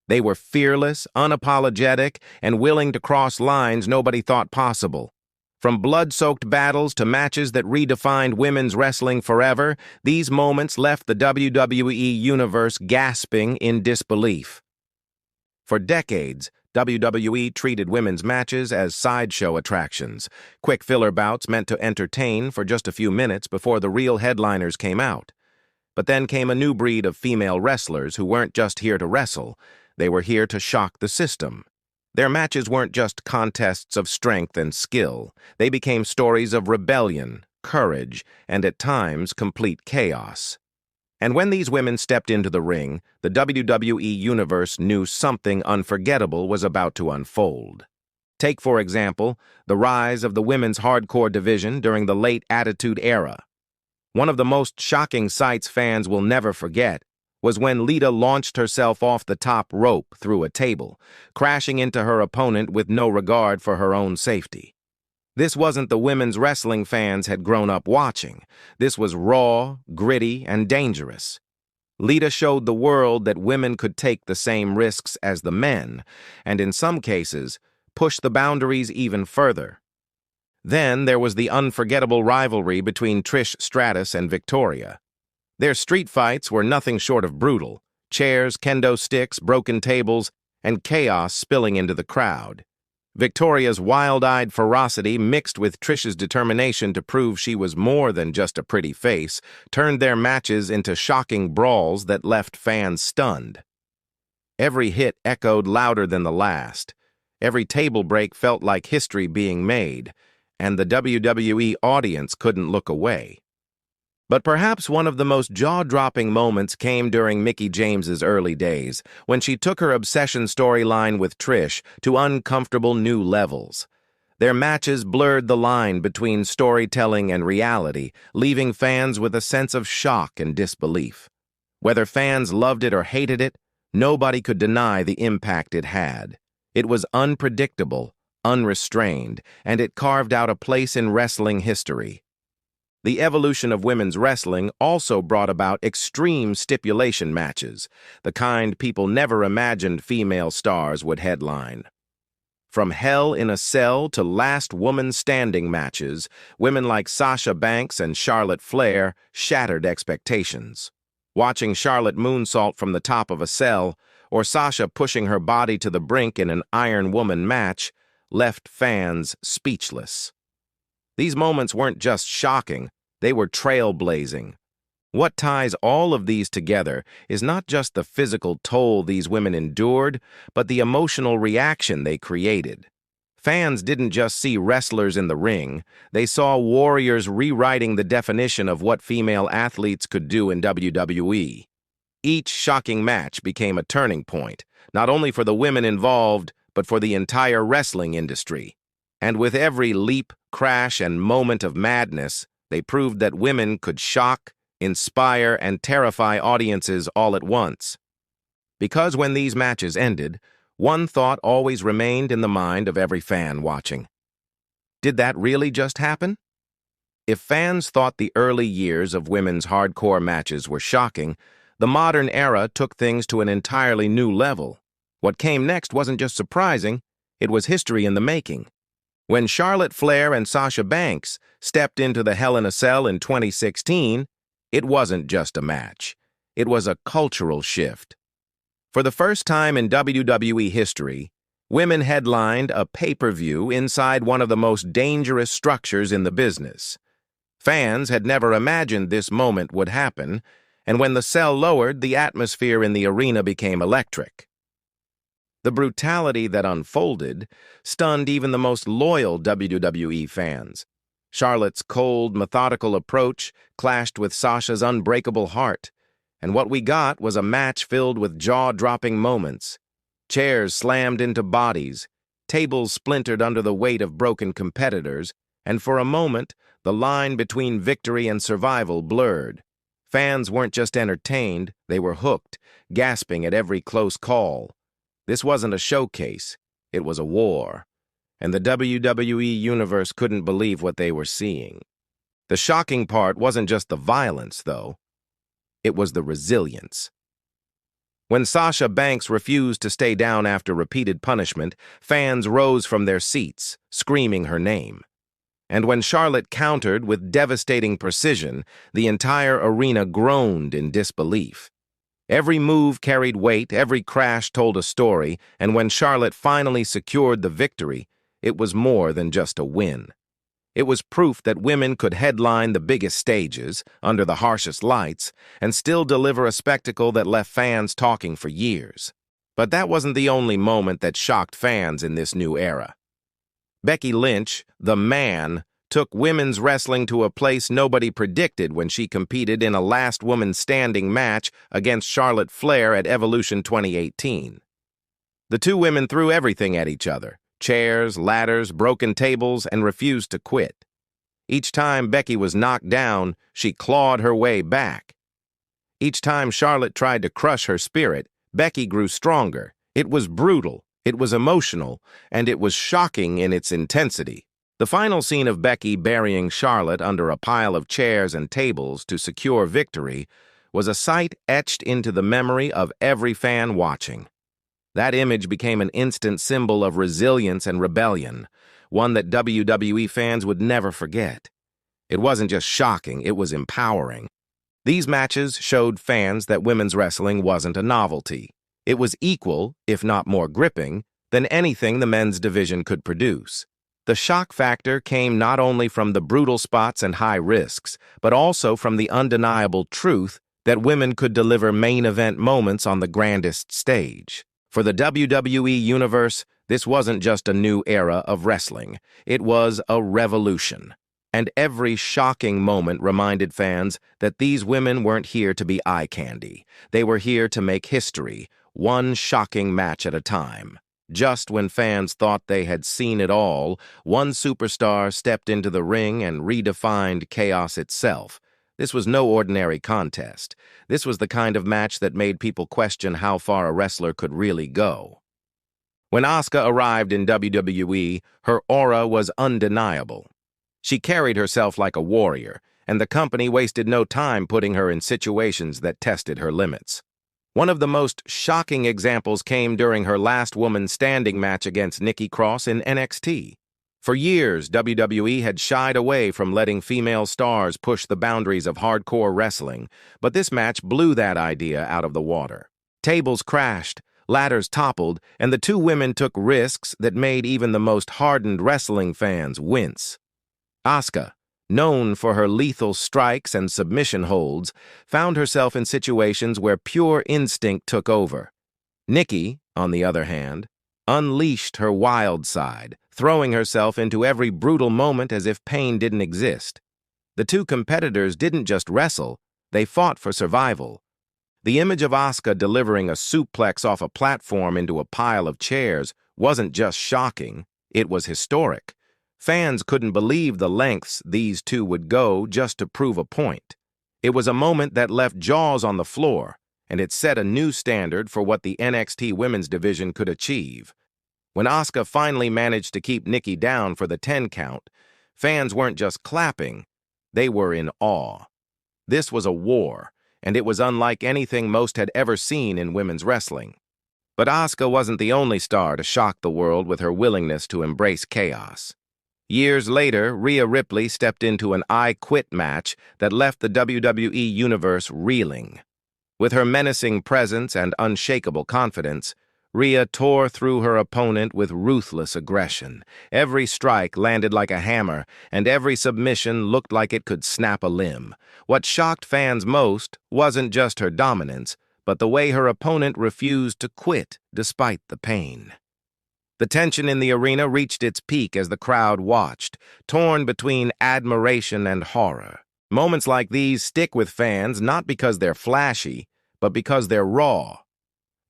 They were fearless, unapologetic, and willing to cross lines nobody thought possible. From blood-soaked battles to matches that redefined women's wrestling forever, these moments left the WWE Universe gasping in disbelief. For decades, WWE treated women's matches as sideshow attractions, quick filler bouts meant to entertain for just a few minutes before the real headliners came out. But then came a new breed of female wrestlers who weren't just here to wrestle, they were here to shock the system. Their matches weren't just contests of strength and skill. They became stories of rebellion, courage, and at times complete chaos. And when these women stepped into the ring, the WWE Universe knew something unforgettable was about to unfold. Take, for example, the rise of the women's hardcore division during the late Attitude Era. One of the most shocking sights fans will never forget was when Lita launched herself off the top rope through a table, crashing into her opponent with no regard for her own safety. This wasn't the women's wrestling fans had grown up watching. This was raw, gritty, and dangerous. Lita showed the world that women could take the same risks as the men, and in some cases, push the boundaries even further. Then there was the unforgettable rivalry between Trish Stratus and Victoria. Their street fights were nothing short of brutal: chairs, kendo sticks, broken tables, and chaos spilling into the crowd. Victoria's wild-eyed ferocity mixed with Trish's determination to prove she was more than just a pretty face turned their matches into shocking brawls that left fans stunned. Every hit echoed louder than the last. Every table break felt like history being made, and the WWE audience couldn't look away. But perhaps one of the most jaw-dropping moments came during Mickie James's early days, when she took her obsession storyline with Trish to uncomfortable new levels. Their matches blurred the line between storytelling and reality, leaving fans with a sense of shock and disbelief. Whether fans loved it or hated it, nobody could deny the impact it had. It was unpredictable, unrestrained, and it carved out a place in wrestling history. The evolution of women's wrestling also brought about extreme stipulation matches, the kind people never imagined female stars would headline. From Hell in a Cell to Last Woman Standing matches, women like Sasha Banks and Charlotte Flair shattered expectations. Watching Charlotte moonsault from the top of a cell, or Sasha pushing her body to the brink in an Iron Woman match, left fans speechless. These moments weren't just shocking, they were trailblazing. What ties all of these together is not just the physical toll these women endured, but the emotional reaction they created. Fans didn't just see wrestlers in the ring, they saw warriors rewriting the definition of what female athletes could do in WWE. Each shocking match became a turning point, not only for the women involved, but for the entire wrestling industry. And with every leap, crash, and moment of madness, they proved that women could shock, inspire, and terrify audiences all at once. Because when these matches ended, one thought always remained in the mind of every fan watching. Did that really just happen? If fans thought the early years of women's hardcore matches were shocking, the modern era took things to an entirely new level. What came next wasn't just surprising, it was history in the making. When Charlotte Flair and Sasha Banks stepped into the Hell in a Cell in 2016, it wasn't just a match. It was a cultural shift. For the first time in WWE history, women headlined a pay-per-view inside one of the most dangerous structures in the business. Fans had never imagined this moment would happen, and when the cell lowered, the atmosphere in the arena became electric. The brutality that unfolded stunned even the most loyal WWE fans. Charlotte's cold, methodical approach clashed with Sasha's unbreakable heart, and what we got was a match filled with jaw-dropping moments. Chairs slammed into bodies, tables splintered under the weight of broken competitors, and for a moment, the line between victory and survival blurred. Fans weren't just entertained, they were hooked, gasping at every close call. This wasn't a showcase, it was a war, and the WWE Universe couldn't believe what they were seeing. The shocking part wasn't just the violence, though. It was the resilience. When Sasha Banks refused to stay down after repeated punishment, fans rose from their seats, screaming her name. And when Charlotte countered with devastating precision, the entire arena groaned in disbelief. Every move carried weight, every crash told a story, and when Charlotte finally secured the victory, it was more than just a win. It was proof that women could headline the biggest stages, under the harshest lights, and still deliver a spectacle that left fans talking for years. But that wasn't the only moment that shocked fans in this new era. Becky Lynch, the Man, took women's wrestling to a place nobody predicted when she competed in a last woman standing match against Charlotte Flair at Evolution 2018. The two women threw everything at each other: chairs, ladders, broken tables, and refused to quit. Each time Becky was knocked down, she clawed her way back. Each time Charlotte tried to crush her spirit, Becky grew stronger. It was brutal, it was emotional, and it was shocking in its intensity. The final scene of Becky burying Charlotte under a pile of chairs and tables to secure victory was a sight etched into the memory of every fan watching. That image became an instant symbol of resilience and rebellion, one that WWE fans would never forget. It wasn't just shocking, it was empowering. These matches showed fans that women's wrestling wasn't a novelty. It was equal, if not more gripping, than anything the men's division could produce. The shock factor came not only from the brutal spots and high risks, but also from the undeniable truth that women could deliver main event moments on the grandest stage. For the WWE Universe, this wasn't just a new era of wrestling. It was a revolution. And every shocking moment reminded fans that these women weren't here to be eye candy. They were here to make history, one shocking match at a time. Just when fans thought they had seen it all, one superstar stepped into the ring and redefined chaos itself. This was no ordinary contest. This was the kind of match that made people question how far a wrestler could really go. When Asuka arrived in WWE, her aura was undeniable. She carried herself like a warrior, and the company wasted no time putting her in situations that tested her limits. One of the most shocking examples came during her last woman standing match against Nikki Cross in NXT. For years, WWE had shied away from letting female stars push the boundaries of hardcore wrestling, but this match blew that idea out of the water. Tables crashed, ladders toppled, and the two women took risks that made even the most hardened wrestling fans wince. Asuka, known for her lethal strikes and submission holds, found herself in situations where pure instinct took over. Nikki, on the other hand, unleashed her wild side, throwing herself into every brutal moment as if pain didn't exist. The two competitors didn't just wrestle, they fought for survival. The image of Asuka delivering a suplex off a platform into a pile of chairs wasn't just shocking, it was historic. Fans couldn't believe the lengths these two would go just to prove a point. It was a moment that left jaws on the floor, and it set a new standard for what the NXT women's division could achieve. When Asuka finally managed to keep Nikki down for the 10 count, fans weren't just clapping, they were in awe. This was a war, and it was unlike anything most had ever seen in women's wrestling. But Asuka wasn't the only star to shock the world with her willingness to embrace chaos. Years later, Rhea Ripley stepped into an I Quit match that left the WWE Universe reeling. With her menacing presence and unshakable confidence, Rhea tore through her opponent with ruthless aggression. Every strike landed like a hammer, and every submission looked like it could snap a limb. What shocked fans most wasn't just her dominance, but the way her opponent refused to quit despite the pain. The tension in the arena reached its peak as the crowd watched, torn between admiration and horror. Moments like these stick with fans not because they're flashy, but because they're raw.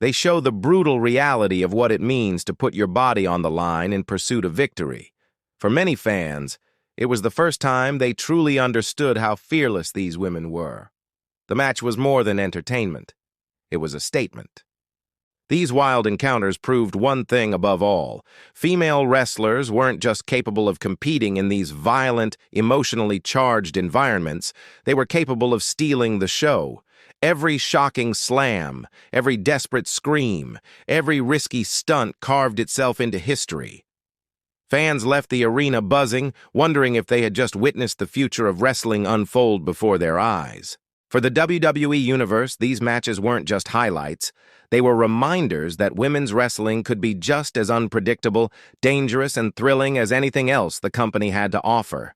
They show the brutal reality of what it means to put your body on the line in pursuit of victory. For many fans, it was the first time they truly understood how fearless these women were. The match was more than entertainment. It was a statement. These wild encounters proved one thing above all. Female wrestlers weren't just capable of competing in these violent, emotionally charged environments, they were capable of stealing the show. Every shocking slam, every desperate scream, every risky stunt carved itself into history. Fans left the arena buzzing, wondering if they had just witnessed the future of wrestling unfold before their eyes. For the WWE Universe, these matches weren't just highlights. They were reminders that women's wrestling could be just as unpredictable, dangerous, and thrilling as anything else the company had to offer.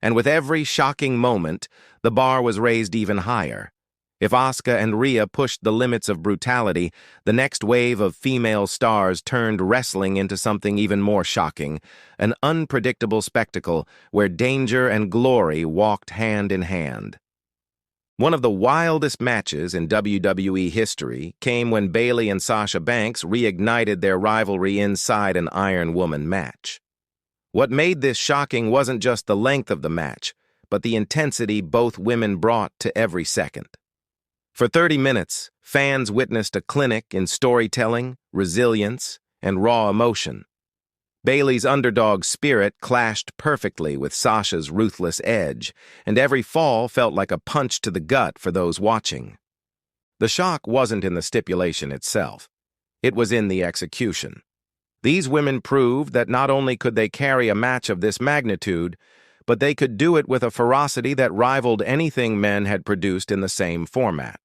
And with every shocking moment, the bar was raised even higher. If Asuka and Rhea pushed the limits of brutality, the next wave of female stars turned wrestling into something even more shocking, an unpredictable spectacle where danger and glory walked hand in hand. One of the wildest matches in WWE history came when Bayley and Sasha Banks reignited their rivalry inside an Iron Woman match. What made this shocking wasn't just the length of the match, but the intensity both women brought to every second. For 30 minutes, fans witnessed a clinic in storytelling, resilience, and raw emotion. Bayley's underdog spirit clashed perfectly with Sasha's ruthless edge, and every fall felt like a punch to the gut for those watching. The shock wasn't in the stipulation itself. It was in the execution. These women proved that not only could they carry a match of this magnitude, but they could do it with a ferocity that rivaled anything men had produced in the same format.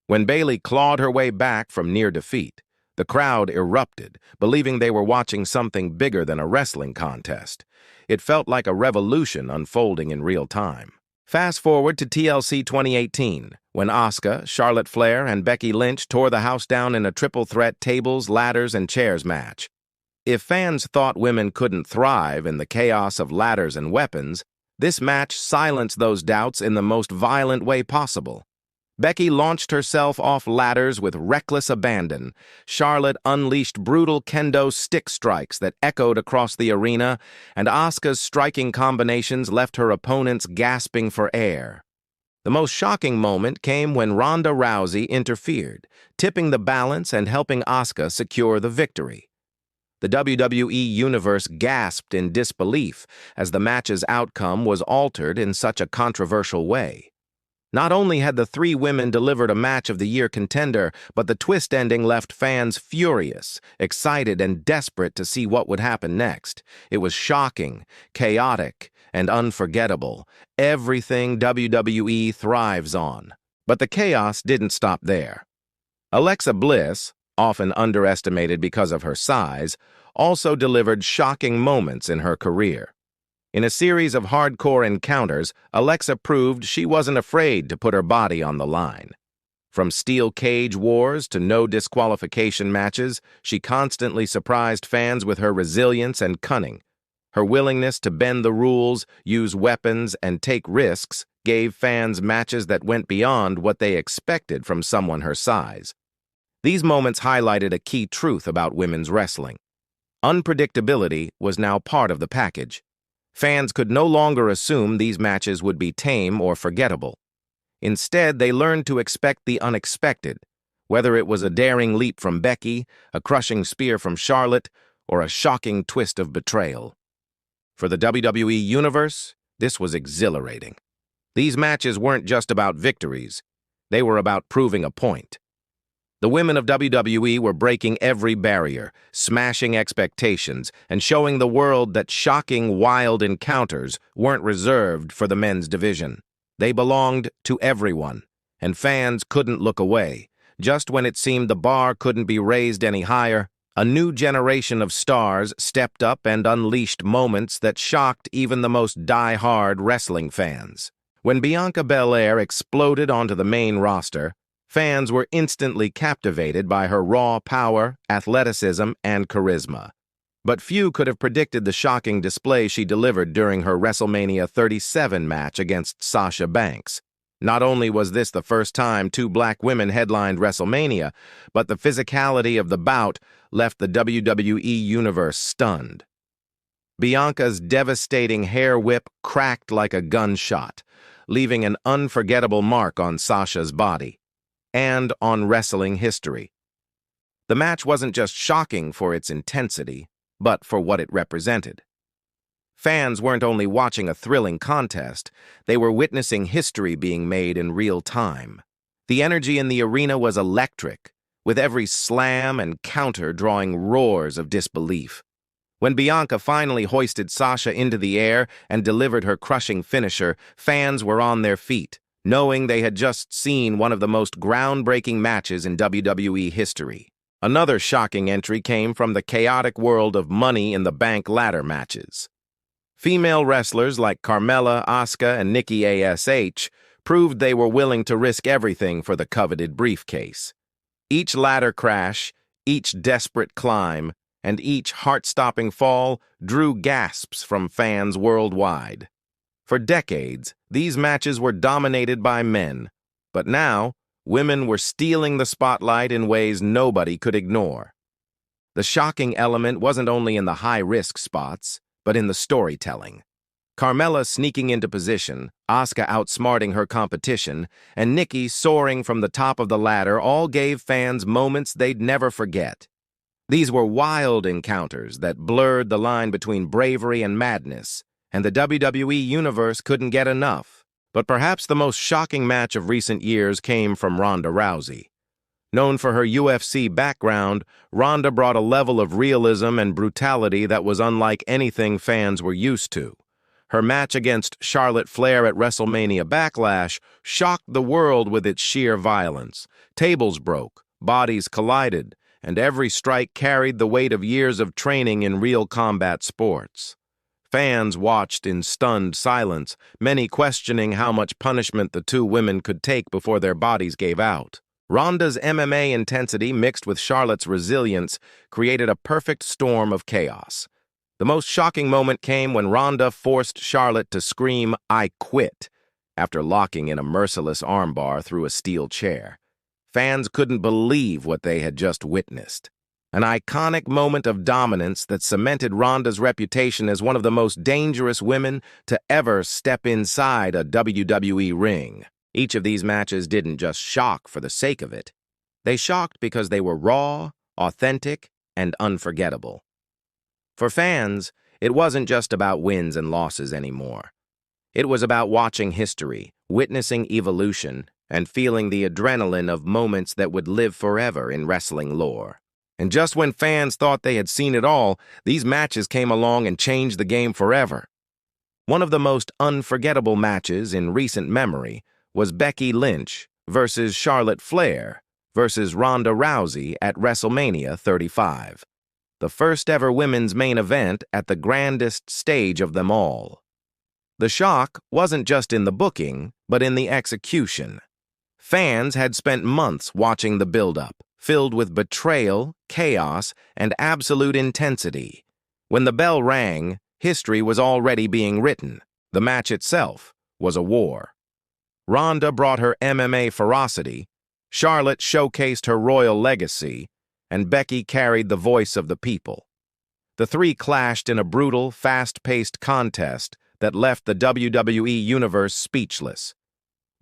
When Bayley clawed her way back from near defeat, the crowd erupted, believing they were watching something bigger than a wrestling contest. It felt like a revolution unfolding in real time. Fast forward to TLC 2018, when Asuka, Charlotte Flair, and Becky Lynch tore the house down in a triple-threat tables, ladders, and chairs match. If fans thought women couldn't thrive in the chaos of ladders and weapons, this match silenced those doubts in the most violent way possible. Becky launched herself off ladders with reckless abandon. Charlotte unleashed brutal kendo stick strikes that echoed across the arena, and Asuka's striking combinations left her opponents gasping for air. The most shocking moment came when Ronda Rousey interfered, tipping the balance and helping Asuka secure the victory. The WWE Universe gasped in disbelief as the match's outcome was altered in such a controversial way. Not only had the three women delivered a Match of the Year contender, but the twist ending left fans furious, excited, and desperate to see what would happen next. It was shocking, chaotic, and unforgettable, everything WWE thrives on. But the chaos didn't stop there. Alexa Bliss, often underestimated because of her size, also delivered shocking moments in her career. In a series of hardcore encounters, Alexa proved she wasn't afraid to put her body on the line. From steel cage wars to no disqualification matches, she constantly surprised fans with her resilience and cunning. Her willingness to bend the rules, use weapons, and take risks gave fans matches that went beyond what they expected from someone her size. These moments highlighted a key truth about women's wrestling. Unpredictability was now part of the package. Fans could no longer assume these matches would be tame or forgettable. Instead, they learned to expect the unexpected, whether it was a daring leap from Becky, a crushing spear from Charlotte, or a shocking twist of betrayal. For the WWE Universe, this was exhilarating. These matches weren't just about victories. They were about proving a point. The women of WWE were breaking every barrier, smashing expectations, and showing the world that shocking, wild encounters weren't reserved for the men's division. They belonged to everyone, and fans couldn't look away. Just when it seemed the bar couldn't be raised any higher, a new generation of stars stepped up and unleashed moments that shocked even the most die-hard wrestling fans. When Bianca Belair exploded onto the main roster, fans were instantly captivated by her raw power, athleticism, and charisma. But few could have predicted the shocking display she delivered during her WrestleMania 37 match against Sasha Banks. Not only was this the first time two black women headlined WrestleMania, but the physicality of the bout left the WWE Universe stunned. Bianca's devastating hair whip cracked like a gunshot, leaving an unforgettable mark on Sasha's body and on wrestling history. The match wasn't just shocking for its intensity, but for what it represented. Fans weren't only watching a thrilling contest, they were witnessing history being made in real time. The energy in the arena was electric, with every slam and counter drawing roars of disbelief. When Bianca finally hoisted Sasha into the air and delivered her crushing finisher, fans were on their feet, knowing they had just seen one of the most groundbreaking matches in WWE history. Another shocking entry came from the chaotic world of Money in the Bank ladder matches. Female wrestlers like Carmella, Asuka, and Nikki ASH proved they were willing to risk everything for the coveted briefcase. Each ladder crash, each desperate climb, and each heart-stopping fall drew gasps from fans worldwide. For decades, these matches were dominated by men, but now, women were stealing the spotlight in ways nobody could ignore. The shocking element wasn't only in the high-risk spots, but in the storytelling. Carmella sneaking into position, Asuka outsmarting her competition, and Nikki soaring from the top of the ladder all gave fans moments they'd never forget. These were wild encounters that blurred the line between bravery and madness, and the WWE Universe couldn't get enough. But perhaps the most shocking match of recent years came from Ronda Rousey. Known for her UFC background, Ronda brought a level of realism and brutality that was unlike anything fans were used to. Her match against Charlotte Flair at WrestleMania Backlash shocked the world with its sheer violence. Tables broke, bodies collided, and every strike carried the weight of years of training in real combat sports. Fans watched in stunned silence, many questioning how much punishment the two women could take before their bodies gave out. Ronda's MMA intensity mixed with Charlotte's resilience created a perfect storm of chaos. The most shocking moment came when Ronda forced Charlotte to scream, "I quit," after locking in a merciless armbar through a steel chair. Fans couldn't believe what they had just witnessed. An iconic moment of dominance that cemented Ronda's reputation as one of the most dangerous women to ever step inside a WWE ring. Each of these matches didn't just shock for the sake of it. They shocked because they were raw, authentic, and unforgettable. For fans, it wasn't just about wins and losses anymore. It was about watching history, witnessing evolution, and feeling the adrenaline of moments that would live forever in wrestling lore. And just when fans thought they had seen it all, these matches came along and changed the game forever. One of the most unforgettable matches in recent memory was Becky Lynch versus Charlotte Flair versus Ronda Rousey at WrestleMania 35, the first ever women's main event at the grandest stage of them all. The shock wasn't just in the booking, but in the execution. Fans had spent months watching the build-up, filled with betrayal, chaos, and absolute intensity. When the bell rang, history was already being written. The match itself was a war. Ronda brought her MMA ferocity, Charlotte showcased her royal legacy, and Becky carried the voice of the people. The three clashed in a brutal, fast-paced contest that left the WWE Universe speechless.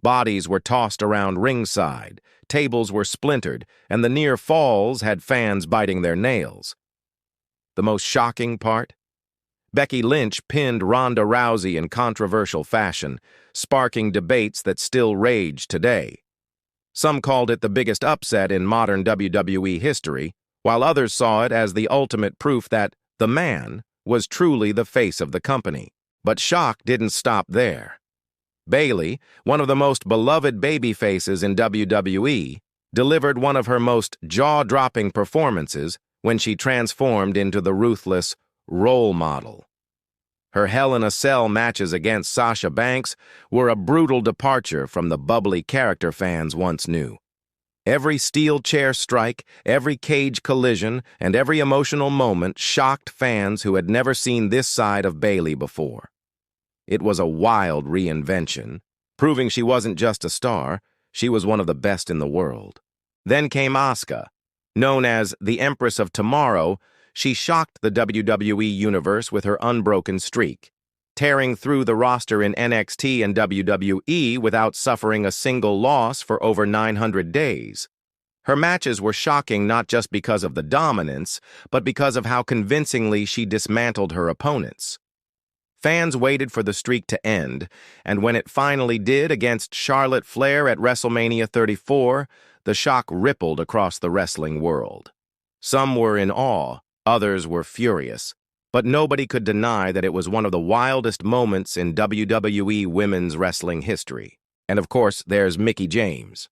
Bodies were tossed around ringside, tables were splintered, and the near falls had fans biting their nails. The most shocking part? Becky Lynch pinned Ronda Rousey in controversial fashion, sparking debates that still rage today. Some called it the biggest upset in modern WWE history, while others saw it as the ultimate proof that the man was truly the face of the company. But shock didn't stop there. Bayley, one of the most beloved babyfaces in WWE, delivered one of her most jaw-dropping performances when she transformed into the ruthless role model. Her Hell in a Cell matches against Sasha Banks were a brutal departure from the bubbly character fans once knew. Every steel chair strike, every cage collision, and every emotional moment shocked fans who had never seen this side of Bayley before. It was a wild reinvention, proving she wasn't just a star, she was one of the best in the world. Then came Asuka. Known as the Empress of Tomorrow, she shocked the WWE Universe with her unbroken streak, tearing through the roster in NXT and WWE without suffering a single loss for over 900 days. Her matches were shocking not just because of the dominance, but because of how convincingly she dismantled her opponents. Fans waited for the streak to end, and when it finally did against Charlotte Flair at WrestleMania 34, the shock rippled across the wrestling world. Some were in awe, others were furious, but nobody could deny that it was one of the wildest moments in WWE women's wrestling history. And of course, there's Mickie James.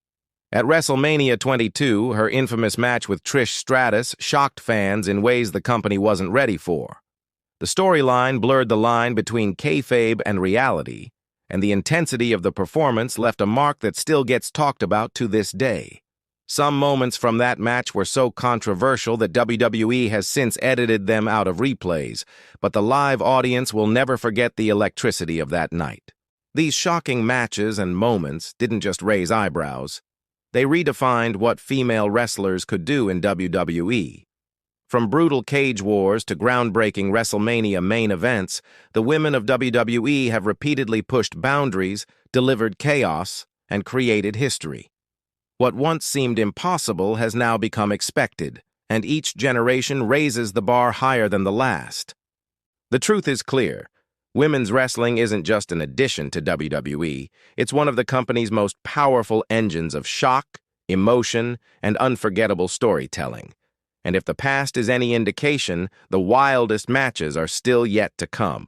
At WrestleMania 22, her infamous match with Trish Stratus shocked fans in ways the company wasn't ready for. The storyline blurred the line between kayfabe and reality, and the intensity of the performance left a mark that still gets talked about to this day. Some moments from that match were so controversial that WWE has since edited them out of replays, but the live audience will never forget the electricity of that night. These shocking matches and moments didn't just raise eyebrows. They redefined what female wrestlers could do in WWE. From brutal cage wars to groundbreaking WrestleMania main events, the women of WWE have repeatedly pushed boundaries, delivered chaos, and created history. What once seemed impossible has now become expected, and each generation raises the bar higher than the last. The truth is clear. Women's wrestling isn't just an addition to WWE, it's one of the company's most powerful engines of shock, emotion, and unforgettable storytelling. And if the past is any indication, the wildest matches are still yet to come.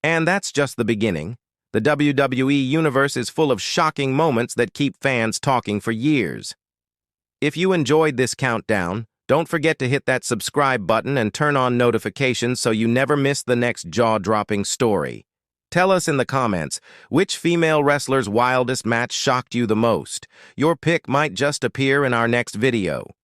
And that's just the beginning. The WWE Universe is full of shocking moments that keep fans talking for years. If you enjoyed this countdown, don't forget to hit that subscribe button and turn on notifications so you never miss the next jaw-dropping story. Tell us in the comments, which female wrestler's wildest match shocked you the most? Your pick might just appear in our next video.